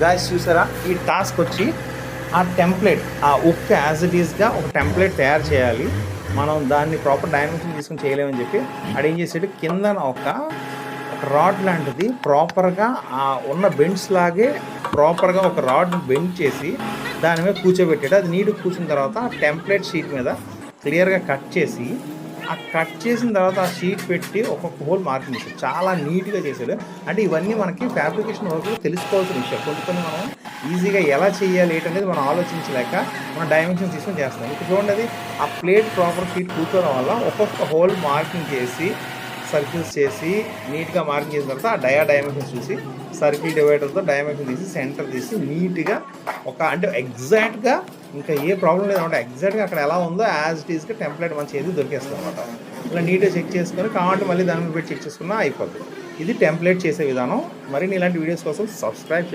Guys చూసారా, ఈ task వచ్చి ఆ టెంప్లెట్, ఆ ఉక్ యాజ్ ఇట్ ఈస్గా ఒక టెంప్లెట్ తయారు చేయాలి. మనం దాన్ని ప్రాపర్ డైమెన్షన్ తీసుకుని చేయలేమని చెప్పి అడు ఏం చేసాడు, కిందన ఒక రాడ్ లాంటిది ప్రాపర్గా ఉన్న బెండ్స్ లాగే ప్రాపర్గా ఒక రాడ్ని బెండ్ చేసి దాని మీద కూర్చోబెట్టాడు. అది నీట్గా కూర్చున్న తర్వాత ఆ టెంప్లెట్ షీట్ మీద క్లియర్గా కట్ చేసి, ఆ కట్ చేసిన తర్వాత ఆ షీట్ పెట్టి ఒక్కొక్క హోల్ మార్కింగ్ చేశాడు. చాలా నీట్గా చేశాడు. అంటే ఇవన్నీ మనకి ఫ్యాబ్రికేషన్ వర్క్లో తెలుసుకోవాల్సిన విషయం. కొన్ని మనం ఈజీగా ఎలా చేయాలి ఏంటనేది మనం ఆలోచించలేక మనం డైమెన్షన్ తీసుకొని చేస్తాం. ఇప్పుడు చూడండి, అది ఆ ప్లేట్ ప్రాపర్ షీట్ కూర్చోవడం వల్ల ఒక్కొక్క హోల్ మార్కింగ్ చేసి సర్కిల్స్ చేసి నీట్గా మార్కింగ్ చేసిన తర్వాత ఆ డైమెన్షన్స్ చూసి సర్కిల్ డివైడర్తో డైమెన్షన్ తీసి సెంటర్ తీసి నీట్గా అంటే ఎగ్జాక్ట్గా ఇంకా ఏ ప్రాబ్లం లేదన్నమాట. ఎగ్జాక్ట్గా అక్కడ ఎలా ఉందో యాజ్ ఇట్ ఈస్గా టెంప్లెట్ మన చేతి దొరికేస్తుంది అనమాట. ఇలా నీట్గా చెక్ చేసుకొని కావాలంటే మళ్ళీ దాని మీద పెట్టి చెక్ చేసుకున్నా అయిపోతుంది. ఇది టెంప్లెట్ చేసే విధానం. మరిన్ని ఇలాంటి వీడియోస్ కోసం సబ్స్క్రైబ్ చేయండి.